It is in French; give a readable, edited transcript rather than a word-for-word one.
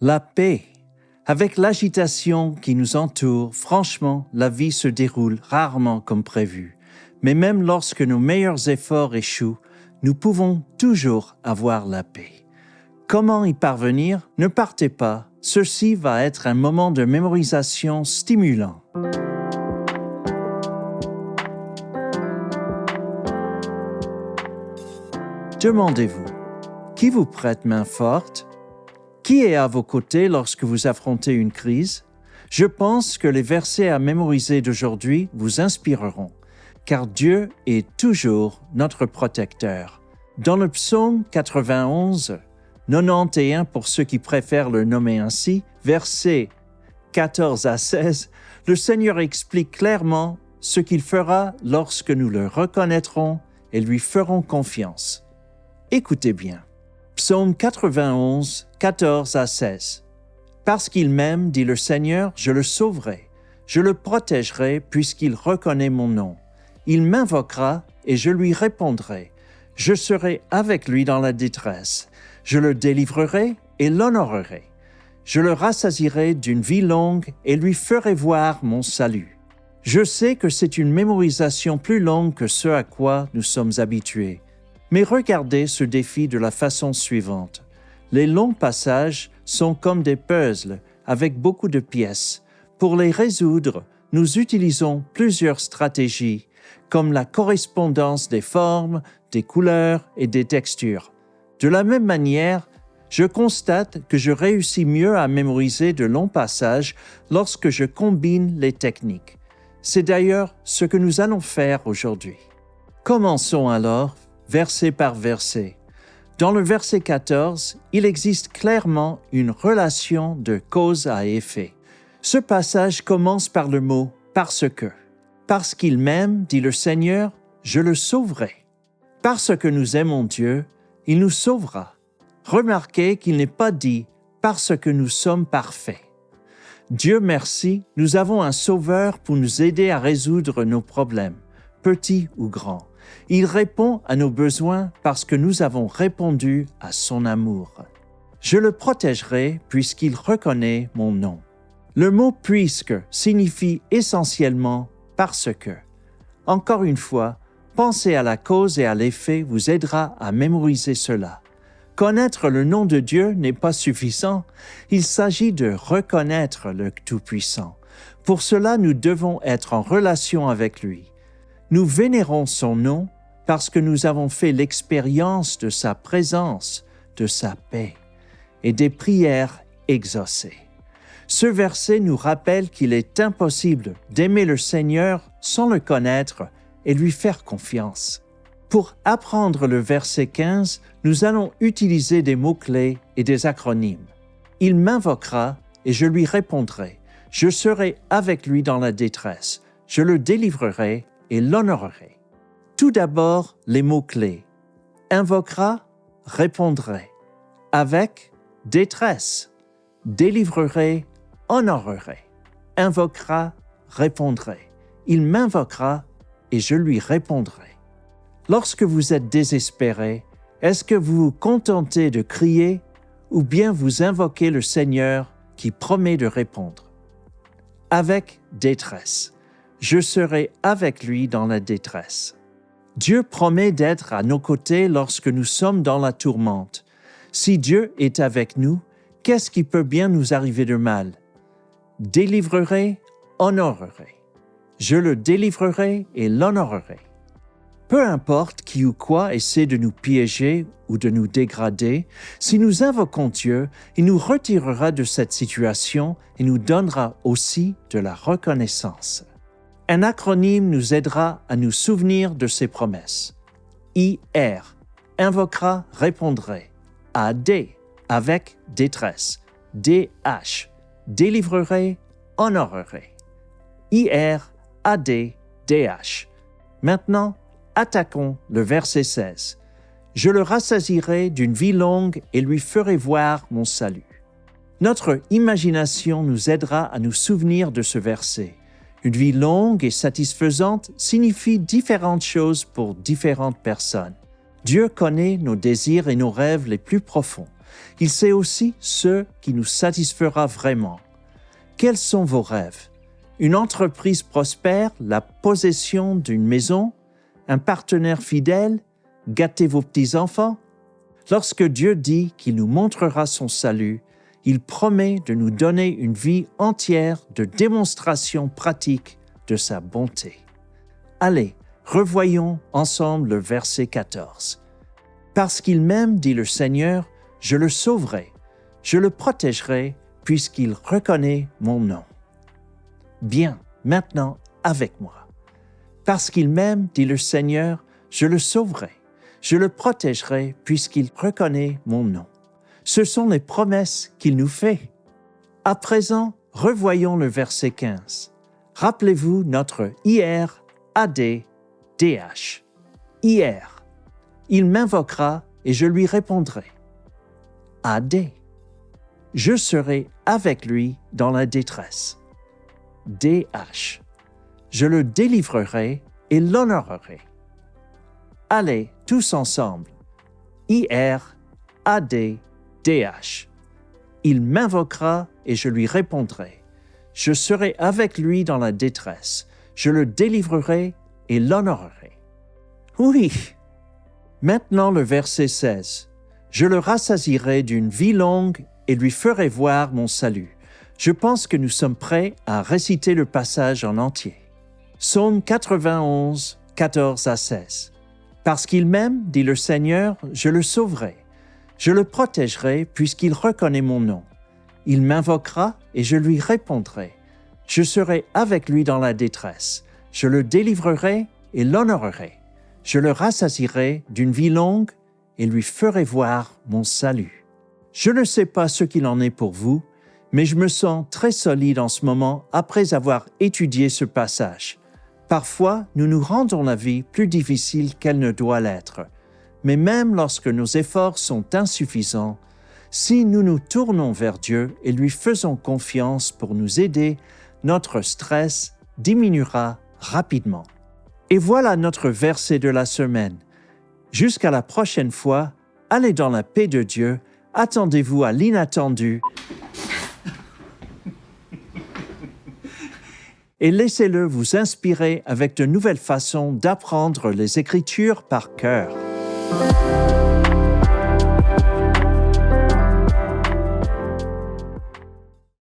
La paix. Avec l'agitation qui nous entoure, franchement, la vie se déroule rarement comme prévu. Mais même lorsque nos meilleurs efforts échouent, nous pouvons toujours avoir la paix. Comment y parvenir? Ne partez pas, ceci va être un moment de mémorisation stimulant. Demandez-vous, qui vous prête main forte? Qui est à vos côtés lorsque vous affrontez une crise? Je pense que les versets à mémoriser d'aujourd'hui vous inspireront, car Dieu est toujours notre protecteur. Dans le psaume 91, 91 pour ceux qui préfèrent le nommer ainsi, versets 14 à 16, le Seigneur explique clairement ce qu'il fera lorsque nous le reconnaîtrons et lui ferons confiance. Écoutez bien. Psaume 91, 14 à 16. Parce qu'il m'aime, dit le Seigneur, je le sauverai. Je le protégerai puisqu'il reconnaît mon nom. Il m'invoquera et je lui répondrai. Je serai avec lui dans la détresse. Je le délivrerai et l'honorerai. Je le rassasierai d'une vie longue et lui ferai voir mon salut. Je sais que c'est une mémorisation plus longue que ce à quoi nous sommes habitués. Mais regardez ce défi de la façon suivante. Les longs passages sont comme des puzzles avec beaucoup de pièces. Pour les résoudre, nous utilisons plusieurs stratégies, comme la correspondance des formes, des couleurs et des textures. De la même manière, je constate que je réussis mieux à mémoriser de longs passages lorsque je combine les techniques. C'est d'ailleurs ce que nous allons faire aujourd'hui. Commençons alors, verset par verset. Dans le verset 14, il existe clairement une relation de cause à effet. Ce passage commence par le mot « parce que ». Parce qu'il m'aime, dit le Seigneur, je le sauverai. Parce que nous aimons Dieu, il nous sauvera. Remarquez qu'il n'est pas dit « parce que nous sommes parfaits ». Dieu merci, nous avons un sauveur pour nous aider à résoudre nos problèmes, petits ou grands. Il répond à nos besoins parce que nous avons répondu à son amour. Je le protégerai puisqu'il reconnaît mon nom. Le mot « puisque » signifie essentiellement « parce que ». Encore une fois, penser à la cause et à l'effet vous aidera à mémoriser cela. Connaître le nom de Dieu n'est pas suffisant, il s'agit de reconnaître le Tout-Puissant. Pour cela, nous devons être en relation avec lui. Nous vénérons son nom parce que nous avons fait l'expérience de sa présence, de sa paix et des prières exaucées. Ce verset nous rappelle qu'il est impossible d'aimer le Seigneur sans le connaître et lui faire confiance. Pour apprendre le verset 15, nous allons utiliser des mots-clés et des acronymes. Il m'invoquera et je lui répondrai. Je serai avec lui dans la détresse. Je le délivrerai et l'honorerai. Tout d'abord, les mots-clés. Invoquera, répondrai. Avec, détresse. Délivrerai, honorerai. Invoquera, répondrai. Il m'invoquera et je lui répondrai. Lorsque vous êtes désespéré, est-ce que vous vous contentez de crier ou bien vous invoquez le Seigneur qui promet de répondre? Avec détresse. Je serai avec lui dans la détresse. Dieu promet d'être à nos côtés lorsque nous sommes dans la tourmente. Si Dieu est avec nous, qu'est-ce qui peut bien nous arriver de mal? Délivrerai, honorerai. Je le délivrerai et l'honorerai. Peu importe qui ou quoi essaie de nous piéger ou de nous dégrader, si nous invoquons Dieu, il nous retirera de cette situation et nous donnera aussi de la reconnaissance. Un acronyme nous aidera à nous souvenir de ses promesses. IR, invoquera, répondrai. AD, avec détresse. DH, délivrerai, honorerai. IR, AD, DH. Maintenant, attaquons le verset 16. Je le rassasierai d'une vie longue et lui ferai voir mon salut. Notre imagination nous aidera à nous souvenir de ce verset. Une vie longue et satisfaisante signifie différentes choses pour différentes personnes. Dieu connaît nos désirs et nos rêves les plus profonds. Il sait aussi ce qui nous satisfera vraiment. Quels sont vos rêves? Une entreprise prospère, la possession d'une maison, un partenaire fidèle, gâter vos petits-enfants? Lorsque Dieu dit qu'il nous montrera son salut, il promet de nous donner une vie entière de démonstration pratique de sa bonté. Allez, revoyons ensemble le verset 14. « Parce qu'il m'aime, dit le Seigneur, je le sauverai, je le protégerai, puisqu'il reconnaît mon nom. » Bien, maintenant, avec moi. « Parce qu'il m'aime, dit le Seigneur, je le sauverai, je le protégerai, puisqu'il reconnaît mon nom. » Ce sont les promesses qu'il nous fait. À présent, revoyons le verset 15. Rappelez-vous notre IR, AD, DH. IR. Il m'invoquera et je lui répondrai. AD. Je serai avec lui dans la détresse. DH. Je le délivrerai et l'honorerai. Allez, tous ensemble. IR, AD, DH. Il m'invoquera et je lui répondrai. Je serai avec lui dans la détresse. Je le délivrerai et l'honorerai. Oui. Maintenant le verset 16. Je le rassasierai d'une vie longue et lui ferai voir mon salut. Je pense que nous sommes prêts à réciter le passage en entier. Psaume 91, 14 à 16. Parce qu'il m'aime, dit le Seigneur, je le sauverai. Je le protégerai puisqu'il reconnaît mon nom. Il m'invoquera et je lui répondrai. Je serai avec lui dans la détresse. Je le délivrerai et l'honorerai. Je le rassasierai d'une vie longue et lui ferai voir mon salut. Je ne sais pas ce qu'il en est pour vous, mais je me sens très solide en ce moment après avoir étudié ce passage. Parfois, nous nous rendons la vie plus difficile qu'elle ne doit l'être. Mais même lorsque nos efforts sont insuffisants, si nous nous tournons vers Dieu et lui faisons confiance pour nous aider, notre stress diminuera rapidement. Et voilà notre verset de la semaine. Jusqu'à la prochaine fois, allez dans la paix de Dieu, attendez-vous à l'inattendu et laissez-le vous inspirer avec de nouvelles façons d'apprendre les Écritures par cœur.